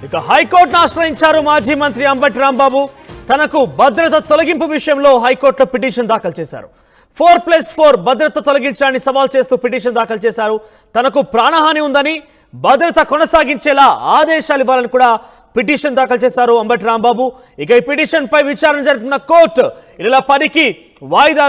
ఇక హైకోర్టును ఆశ్రయించారు మాజీ మంత్రి అంబటి రాంబాబు. తనకు భద్రత తొలగింపు విషయంలో హైకోర్టులో పిటిషన్ దాఖలు చేశారు. 4+4 భద్రత తొలగించడాన్ని సవాల్ చేస్తూ పిటిషన్ దాఖలు చేశారు. తనకు ప్రాణహాని ఉందని, భద్రత కొనసాగించేలా ఆదేశాలు ఇవ్వాలని కూడా పిటిషన్ దాఖలు చేశారు అంబటి రాంబాబు. ఇక ఈ పిటిషన్ పై విచారణ జరుపుతున్న కోర్టు ఇలా 10కి వాయిదా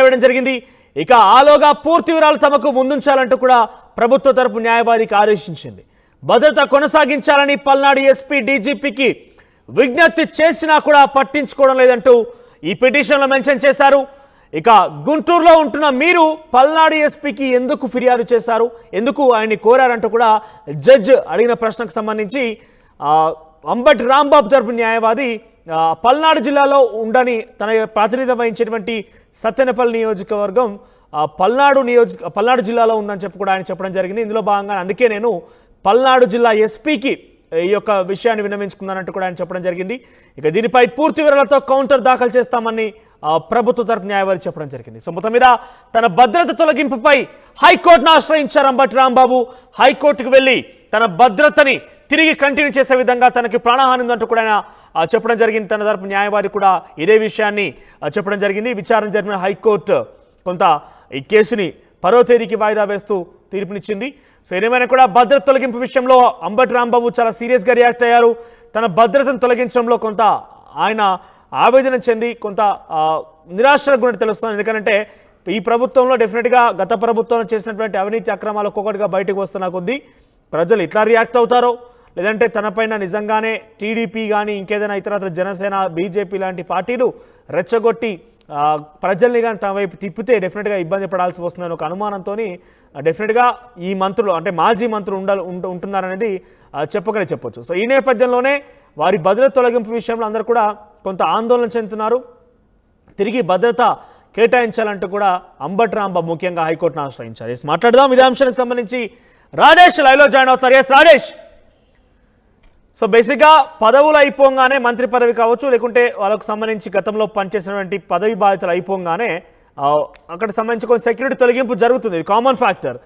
వేయడం జరిగింది. ఇక ఆలోగా పూర్తి వివరాలు తమకు ముందుంచాలంటూ కూడా ప్రభుత్వ తరపు న్యాయవాదికి ఆదేశించింది. భద్రత కొనసాగించాలని పల్నాడు ఎస్పీ డీజీపీకి విజ్ఞప్తి చేసినా కూడా పట్టించుకోవడం లేదంటూ ఈ పిటిషన్లో మెన్షన్ చేశారు. ఇక గుంటూరులో ఉంటున్న మీరు పల్నాడు ఎస్పీకి ఎందుకు ఫిర్యాదు చేశారు, ఎందుకు ఆయన్ని కోరారంటూ కూడా జడ్జ్ అడిగిన ప్రశ్నకు సంబంధించి అంబటి రాంబాబు తరపు న్యాయవాది పల్నాడు జిల్లాలో ఉండని తన ప్రాతినిధ్యం వహించేటువంటి సత్తెనపల్లి నియోజకవర్గం పల్నాడు జిల్లాలో ఉందని చెప్పి కూడా ఆయన చెప్పడం జరిగింది. ఇందులో భాగంగా అందుకే నేను పల్నాడు జిల్లా ఎస్పీకి ఈ యొక్క విషయాన్ని విన్నవించుకున్నానంటూ కూడా ఆయన చెప్పడం జరిగింది. ఇక దీనిపై పూర్తి వివరాలతో కౌంటర్ దాఖలు చేస్తామని ప్రభుత్వ తరపు న్యాయవాది చెప్పడం జరిగింది. సో మొత్తం మీద తన భద్రత తొలగింపుపై హైకోర్టును ఆశ్రయించారు అంబటి రాంబాబు. హైకోర్టుకు వెళ్ళి తన భద్రతని తిరిగి కంటిన్యూ చేసే విధంగా తనకి ప్రాణహాని ఉందంటూ కూడా ఆయన చెప్పడం జరిగింది. తన తరపు న్యాయవాది కూడా ఇదే విషయాన్ని చెప్పడం జరిగింది. విచారణ జరిపిన హైకోర్టు కొంత ఈ కేసుని 10వ తేదీకి వాయిదా వేస్తూ తీర్పునిచ్చింది. సో ఏదేమైనా కూడా భద్రత తొలగింపు విషయంలో అంబటి రాంబాబు చాలా సీరియస్గా రియాక్ట్ అయ్యారు. తన భద్రతను తొలగించడంలో కొంత ఆయన ఆవేదన చెంది కొంత నిరాశకు కూడా తెలుస్తుంది. ఎందుకంటే ఈ ప్రభుత్వంలో డెఫినెట్గా గత ప్రభుత్వంలో చేసినటువంటి అవినీతి అక్రమాలు ఒక్కొక్కటిగా బయటకు వస్తున్న కొద్దీ ప్రజలు ఇట్లా రియాక్ట్ అవుతారో, లేదంటే తనపైన నిజంగానే టీడీపీ కానీ ఇంకేదైనా ఇతరత్ర జనసేన, బీజేపీ లాంటి పార్టీలు రెచ్చగొట్టి ప్రజల్ని కానీ తన వైపు తిప్పితే డెఫినెట్గా ఇబ్బంది పడాల్సి వస్తుందని ఒక అనుమానంతో డెఫినెట్గా ఈ మంత్రులు అంటే మాజీ మంత్రులు ఉంటున్నారనేది చెప్పొచ్చు. సో ఈ నేపథ్యంలోనే వారి భద్రత తొలగింపు విషయంలో అందరూ కూడా కొంత ఆందోళన చెందుతున్నారు. తిరిగి భద్రత కేటాయించాలంటూ కూడా అంబటి రాంబాబు ముఖ్యంగా హైకోర్టును ఆశ్రయించారు. ఎస్ మాట్లాడదాం ఇదే అంశానికి సంబంధించి. రాజేష్ లైవ్లో జాయిన్ అవుతారు. ఎస్ రాజేష్, సో బేసిక్గా పదవులు అయిపోగానే మంత్రి పదవి కావచ్చు, లేకుంటే వాళ్ళకు సంబంధించి గతంలో పనిచేసినటువంటి పదవి బాధ్యతలు అయిపోగానే అక్కడ సంబంధించి కొంచెం సెక్యూరిటీ తొలగింపు జరుగుతుంది. ఇది కామన్ ఫ్యాక్టర్,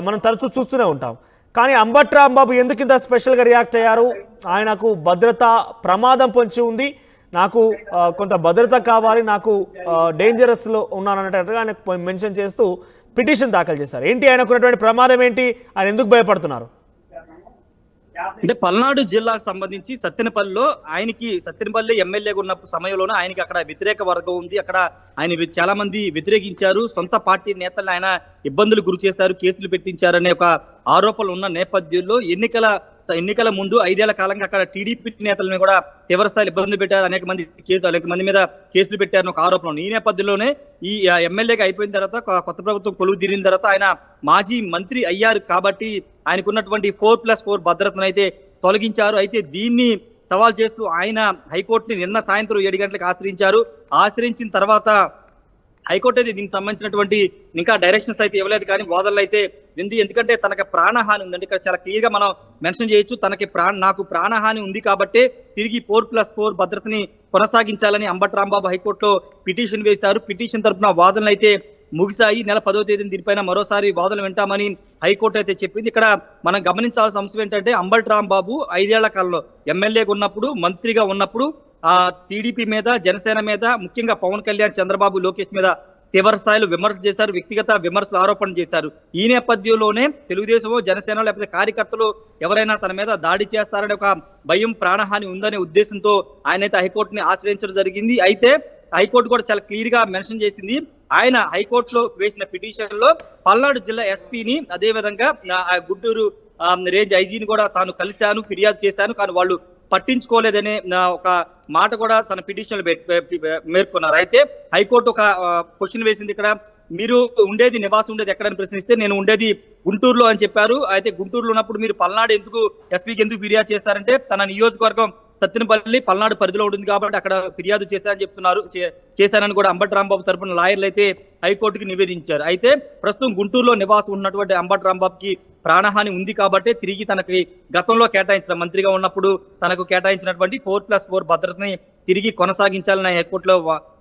మనం తరచూ చూస్తూనే ఉంటాం. కానీ అంబటి రాంబాబు ఎందుకు ఇంత స్పెషల్గా రియాక్ట్ అయ్యారు? ఆయనకు భద్రత ప్రమాదం పొంచి ఉంది, నాకు కొంత భద్రత కావాలి, నాకు డేంజరస్లో ఉన్నానన్నట్టుగా ఆయన మెన్షన్ చేస్తూ పిటిషన్ దాఖలు చేశారు. ఏంటి ఆయనకున్నటువంటి ప్రమాదం ఏంటి, ఆయన ఎందుకు భయపడుతున్నారు? అంటే పల్నాడు జిల్లాకు సంబంధించి సత్తెనపల్లి ఎమ్మెల్యేగా ఉన్న సమయంలోనే ఆయనకి అక్కడ వ్యతిరేక వర్గం ఉంది. అక్కడ ఆయన చాలా మంది వ్యతిరేకించారు. సొంత పార్టీ నేతలను ఆయన ఇబ్బందులు గురి చేశారు, కేసులు పెట్టించారనే ఒక ఆరోపణలు ఉన్న నేపథ్యంలో ఎన్నికల ముందు 5 ఏళ్ల కాలంగా అక్కడ టీడీపీ నేతలను కూడా తీవ్ర స్థాయిలో ఇబ్బందులు పెట్టారు. అనేక మంది మీద కేసులు పెట్టారని ఒక ఆరోపణ. ఈ నేపథ్యంలోనే ఈ ఎమ్మెల్యేగా అయిపోయిన తర్వాత కొత్త ప్రభుత్వం కొలువు తీరిన తర్వాత ఆయన మాజీ మంత్రి అయ్యారు. కాబట్టి ఆయనకున్నటువంటి 4+4 భద్రతను అయితే తొలగించారు. అయితే దీన్ని సవాల్ చేస్తూ ఆయన హైకోర్టుని నిన్న సాయంత్రం 7 గంటలకు ఆశ్రయించారు. ఆశ్రయించిన తర్వాత హైకోర్టు అయితే దీనికి సంబంధించినటువంటి ఇంకా డైరెక్షన్స్ అయితే ఇవ్వలేదు, కానీ వాదనలు అయితే ఉంది. ఎందుకంటే తనకి ప్రాణహాని ఉందండి. ఇక్కడ చాలా క్లియర్ గా మనం మెన్షన్ చేయొచ్చు. నాకు ప్రాణహాని ఉంది కాబట్టి తిరిగి 4+4 భద్రతని కొనసాగించాలని అంబటి రాంబాబు హైకోర్టులో పిటిషన్ వేశారు. పిటిషన్ తరపున వాదనలు అయితే ముగిశాయి. నెల 10వ తేదీన దీనిపైన మరోసారి వాదనలు వింటామని హైకోర్టు అయితే చెప్పింది. ఇక్కడ మనం గమనించాల్సిన అంశం ఏంటంటే అంబటి రాంబాబు 5 ఏళ్ల కాలంలో ఎమ్మెల్యేగా ఉన్నప్పుడు, మంత్రిగా ఉన్నప్పుడు టీడీపీ మీద, జనసేన మీద, ముఖ్యంగా పవన్ కళ్యాణ్, చంద్రబాబు, లోకేష్ మీద తీవ్ర స్థాయిలో విమర్శలు చేశారు, వ్యక్తిగత విమర్శలు, ఆరోపణలు చేశారు. ఈ నేపథ్యంలోనే తెలుగుదేశం, జనసేన లేకపోతే కార్యకర్తలు ఎవరైనా తన మీద దాడి చేస్తారనే ఒక భయం, ప్రాణహాని ఉందనే ఉద్దేశంతో ఆయనైతే హైకోర్టుని ఆశ్రయించడం జరిగింది. అయితే హైకోర్టు కూడా చాలా క్లియర్ గా మెన్షన్ చేసింది. ఆయన హైకోర్టులో వేసిన పిటిషన్ లో పల్నాడు జిల్లా ఎస్పీని, అదేవిధంగా గుంటూరు రేంజ్ ఐజీని కూడా తాను కలిశాను, ఫిర్యాదు చేశాను, కానీ వాళ్ళు పట్టించుకోలేదనే ఒక మాట కూడా తన పిటిషన్ లో పేర్కొన్నారు. అయితే హైకోర్టు ఒక క్వశ్చన్ వేసింది. ఇక్కడ మీరు నివాసం ఉండేది ఎక్కడని ప్రశ్నిస్తే నేను ఉండేది గుంటూరులో అని చెప్పారు. అయితే గుంటూరులో ఉన్నప్పుడు మీరు పల్నాడు ఎస్పీకి ఎందుకు ఫిర్యాదు చేస్తారంటే తన నియోజకవర్గం సత్తెనపల్లి పల్నాడు పరిధిలో ఉంటుంది కాబట్టి అక్కడ ఫిర్యాదు చేశానని కూడా అంబటి రాంబాబు తరపున లాయర్లు అయితే హైకోర్టుకి నివేదించారు. అయితే ప్రస్తుతం గుంటూరులో నివాసం ఉన్నటువంటి అంబటి రాంబాబుకి ప్రాణహాని ఉంది కాబట్టి తిరిగి తనకి గతంలో కేటాయించిన, మంత్రిగా ఉన్నప్పుడు తనకు కేటాయించినటువంటి 4+4 భద్రతని తిరిగి కొనసాగించాలని హైకోర్టులో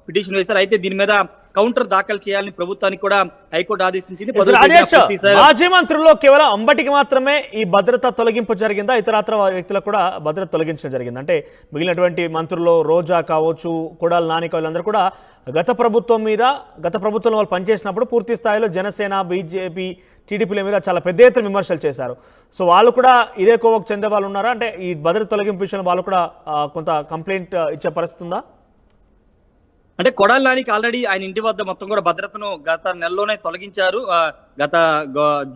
పిటిషన్ వేశారు. అయితే దీని మీద కౌంటర్ దాఖలు చేయాలని ప్రభుత్వానికి కూడా హైకోర్టు ఆదేశించింది. రాజేష్, మాజీ మంత్రుల్లో కేవలం అంబటికి మాత్రమే ఈ భద్రత తొలగింపు జరిగిందా? ఇతరత్ర వ్యక్తులకు కూడా భద్రత తొలగించడం జరిగింది? అంటే మిగిలినటువంటి మంత్రుల్లో రోజా కావచ్చు, కొడాలి నాని వీళ్ళందరూ కూడా గత ప్రభుత్వంలో వాళ్ళు పనిచేసినప్పుడు పూర్తి స్థాయిలో జనసేన, బీజేపీ, టీడీపీల మీద చాలా పెద్ద ఎత్తున విమర్శలు చేశారు. సో వాళ్ళు కూడా ఇదే కోవకు చెందే వాళ్ళు ఉన్నారా? అంటే ఈ భద్రత తొలగింపు విషయంలో వాళ్ళు కూడా కొంత కంప్లైంట్ ఇచ్చే పరిస్థితి ఉందా? అంటే కొడాలి నానికి ఆల్రెడీ ఆయన ఇంటి వద్ద మొత్తం కూడా భద్రతను గత నెలలోనే తొలగించారు. గత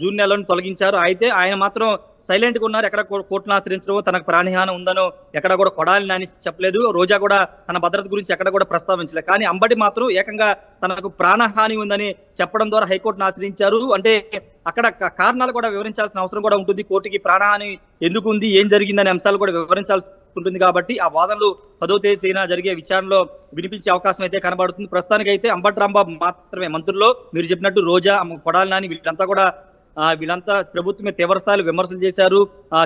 జూన్ నెలలోనే తొలగించారు. అయితే ఆయన మాత్రం సైలెంట్ గా ఉన్నారు. ఎక్కడ కోర్టును ఆశ్రయించడం, తనకు ప్రాణహాని ఉందనో ఎక్కడ కూడా కొడాలి నాని చెప్పలేదు. రోజా కూడా తన భద్రత గురించి ఎక్కడ కూడా ప్రస్తావించలేదు. కానీ అంబటి మాత్రం ఏకంగా తనకు ప్రాణహాని ఉందని చెప్పడం ద్వారా హైకోర్టును ఆశ్రయించారు. అంటే అక్కడ కారణాలు కూడా వివరించాల్సిన అవసరం కూడా ఉంటుంది. కోర్టుకి ప్రాణహాని ఎందుకు ఉంది, ఏం జరిగిందనే అంశాలు కూడా వివరించాల్సి ఉంటుంది. కాబట్టి ఆ వాదనలు 10వ తేదీన జరిగే విచారణలో వినిపించే అవకాశం అయితే కనబడుతుంది. ప్రస్తుతానికి అయితే అంబటి రాంబాబు మాత్రమే మంత్రుల్లో మీరు చెప్పినట్టు రోజా, కొడాలి నాని వీళ్ళంతా ప్రభుత్వమే తీవ్ర స్థాయిలో విమర్శలు చేశారు.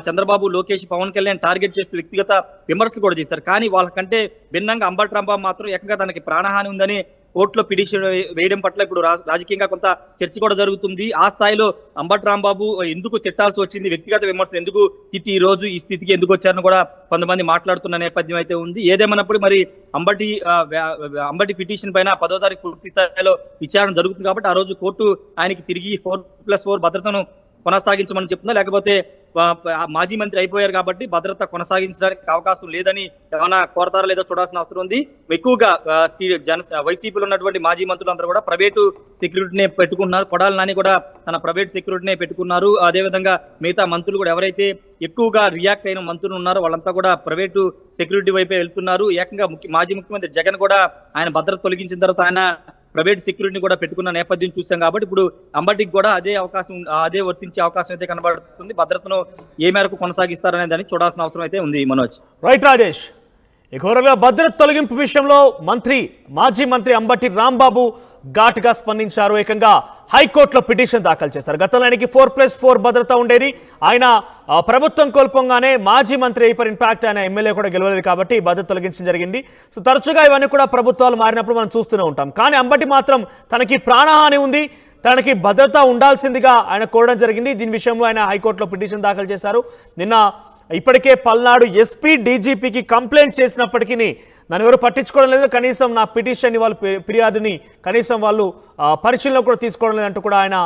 చంద్రబాబు, లోకేష్, పవన్ కళ్యాణ్ టార్గెట్ చేస్తూ వ్యక్తిగత విమర్శలు కూడా చేశారు. కానీ వాళ్ళకంటే భిన్నంగా అంబటి రాంబాబు మాత్రం ఏకంగా తనకి ప్రాణహాని ఉందని కోర్టులో పిటిషన్ వేయడం పట్ల ఇప్పుడు రాజకీయంగా కొంత చర్చ కూడా జరుగుతుంది. ఆ స్థాయిలో అంబటి రాంబాబు ఎందుకు తిట్టాల్సి వచ్చింది, వ్యక్తిగత విమర్శలు ఎందుకు తిట్టి ఈ రోజు ఈ స్థితికి ఎందుకు వచ్చారని కూడా కొంతమంది మాట్లాడుతున్న నేపథ్యం అయితే ఉంది. ఏదేమన్నప్పుడు మరి అంబటి పిటిషన్ పైన 10వ తారీఖు పూర్తి స్థాయిలో విచారణ జరుగుతుంది. కాబట్టి ఆ రోజు కోర్టు ఆయనకి తిరిగి 4+4 భద్రతను కొనసాగించమని చెప్తుందా, లేకపోతే మాజీ మంత్రి అయిపోయారు కాబట్టి భద్రత కొనసాగించడానికి అవకాశం లేదని ఏమైనా కోరతారా లేదో చూడాల్సిన అవసరం ఉంది. ఎక్కువగా వైసీపీలో ఉన్నటువంటి మాజీ మంత్రులు అందరూ కూడా ప్రైవేటు సెక్యూరిటీనే పెట్టుకున్నారు. కొడాలి నాని కూడా తన ప్రైవేట్ సెక్యూరిటీనే పెట్టుకున్నారు. అదేవిధంగా మిగతా మంత్రులు కూడా ఎవరైతే ఎక్కువగా రియాక్ట్ అయిన మంత్రులు ఉన్నారో వాళ్ళంతా కూడా ప్రైవేటు సెక్యూరిటీ వైపే వెళ్తున్నారు. ఏకంగా మాజీ ముఖ్యమంత్రి జగన్ కూడా ఆయన భద్రత తొలగించిన తర్వాత ఆయన ప్రైవేట్ సెక్యూరిటీని కూడా పెట్టుకున్న నేపథ్యం చూసాం. కాబట్టి ఇప్పుడు అంబటికి కూడా అదే వర్తించే అవకాశం అయితే కనబడుతుంది. భద్రతను ఏ మేరకు కొనసాగిస్తారనే దాన్ని చూడాల్సిన అవసరం అయితే ఉంది. మనోజ్, రైట్ రాజేష్. ఇక భద్రత తొలగింపు విషయంలో మాజీ మంత్రి అంబటి రాంబాబు ఘాటుగా స్పందించారు. ఏకంగా హైకోర్టులో పిటిషన్ దాఖలు చేశారు. గతంలో ఆయనకి 4+4 భద్రత ఉండేది. ఆయన ప్రభుత్వం కోల్పోగానే మాజీ మంత్రి అయిపోయిన ఇంపాక్ట్ ఆయన ఎమ్మెల్యే కూడా గెలవలేదు కాబట్టి భద్రత తొలగించడం జరిగింది. సో తరచుగా ఇవన్నీ కూడా ప్రభుత్వాలు మారినప్పుడు మనం చూస్తూనే ఉంటాం. కానీ అంబటి మాత్రం తనకి ప్రాణహాని ఉంది, తనకి భద్రత ఉండాల్సిందిగా ఆయన కోరడం జరిగింది. దీని విషయంలో ఆయన హైకోర్టులో పిటిషన్ దాఖలు చేశారు. నిన్న ఇప్పటికే పల్నాడు ఎస్పీ డీజీపీకి కంప్లైంట్ చేసినప్పటికీ నన్ను ఎవరు పట్టించుకోవడం లేదు, కనీసం నా పిటిషన్ని వాళ్ళు ఫిర్యాదుని కనీసం వాళ్ళు పరిశీలన కూడా తీసుకోవడం లేదంటూ కూడా ఆయన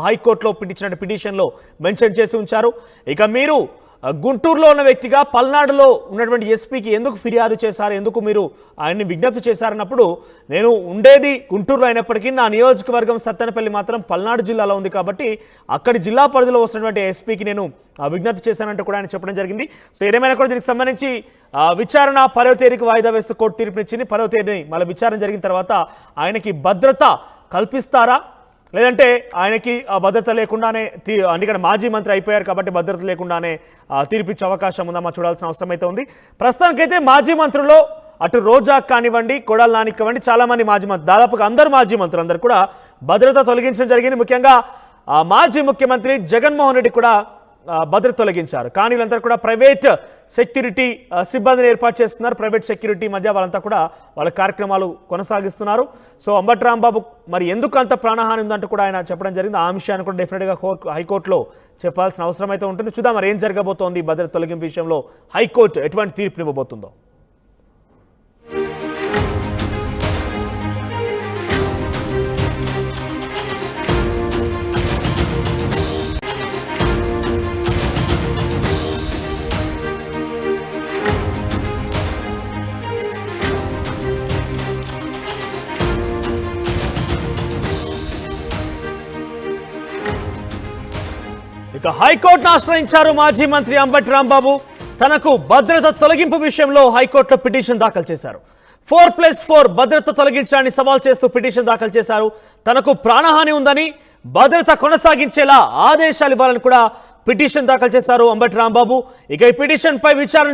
హైకోర్టులో పిటిషన్లో మెన్షన్ చేసి ఉంచారు. ఇక మీరు గుంటూరులో ఉన్న వ్యక్తిగా పల్నాడులో ఉన్నటువంటి ఎస్పీకి ఎందుకు ఫిర్యాదు చేశారు, ఎందుకు మీరు ఆయన్ని విజ్ఞప్తి చేశారన్నప్పుడు, నేను ఉండేది గుంటూరులో అయినప్పటికీ నా నియోజకవర్గం సత్తెనపల్లి మాత్రం పల్నాడు జిల్లాలో ఉంది కాబట్టి అక్కడి జిల్లా పరిధిలో వస్తున్నటువంటి ఎస్పీకి నేను విజ్ఞప్తి చేశానంటూ కూడా ఆయన చెప్పడం జరిగింది. సో ఏదేమైనా కూడా దీనికి సంబంధించి విచారణ 10వ తేదీకి వాయిదా వేస్తూ కోర్టు తీర్పునిచ్చింది. 10వ తేదీని మళ్ళీ విచారణ జరిగిన తర్వాత ఆయనకి భద్రత కల్పిస్తారా, లేదంటే ఆయనకి భద్రత లేకుండానే అందుకని మాజీ మంత్రి అయిపోయారు కాబట్టి భద్రత లేకుండానే తీర్పిచ్చే అవకాశం ఉందమ్మా చూడాల్సిన అవసరం అయితే ఉంది. ప్రస్తుతానికైతే మాజీ మంత్రుల్లో అటు రోజా కానివ్వండి, కొడాలి నాని కానివ్వండి, చాలా మంది మాజీ మంత్రులు, దాదాపుగా అందరు మాజీ మంత్రులు అందరూ కూడా భద్రత తొలగించడం జరిగింది. ముఖ్యంగా మాజీ ముఖ్యమంత్రి జగన్మోహన్ రెడ్డి కూడా భద్రత తొలగించారు. కానీ వీళ్ళంతా కూడా ప్రైవేట్ సెక్యూరిటీ సిబ్బందిని ఏర్పాటు చేస్తున్నారు. ప్రైవేట్ సెక్యూరిటీ మధ్య వాళ్ళంతా కూడా వాళ్ళ కార్యక్రమాలు కొనసాగిస్తున్నారు. సో అంబటి రాంబాబు మరి ఎందుకు అంత ప్రాణహాని ఉందంటూ కూడా ఆయన చెప్పడం జరిగింది. ఆ విషయాన్ని కూడా డెఫినెట్గా హైకోర్టులో చెప్పాల్సిన అవసరం అయితే ఉంటుంది. చూద్దాం మరి ఏం జరగబోతోంది భద్రత తొలగింపు విషయంలో హైకోర్టు ఎటువంటి తీర్పునివ్వబోతుందో. ఇక హైకోర్టును ఆశ్రయించారు మాజీ మంత్రి అంబటి రాంబాబు. తనకు భద్రత తొలగింపు విషయంలో హైకోర్టులో పిటిషన్ దాఖలు చేశారు. 4+4 భద్రత తొలగించడాన్ని సవాల్ చేస్తూ పిటిషన్ దాఖలు చేశారు. తనకు ప్రాణహాని ఉందని, భద్రత కొనసాగించేలా ఆదేశాలు ఇవ్వాలని కూడా పిటిషన్ దాఖలు చేశారు అంబటి రాంబాబు. ఇక ఈ పిటిషన్ పై విచారణ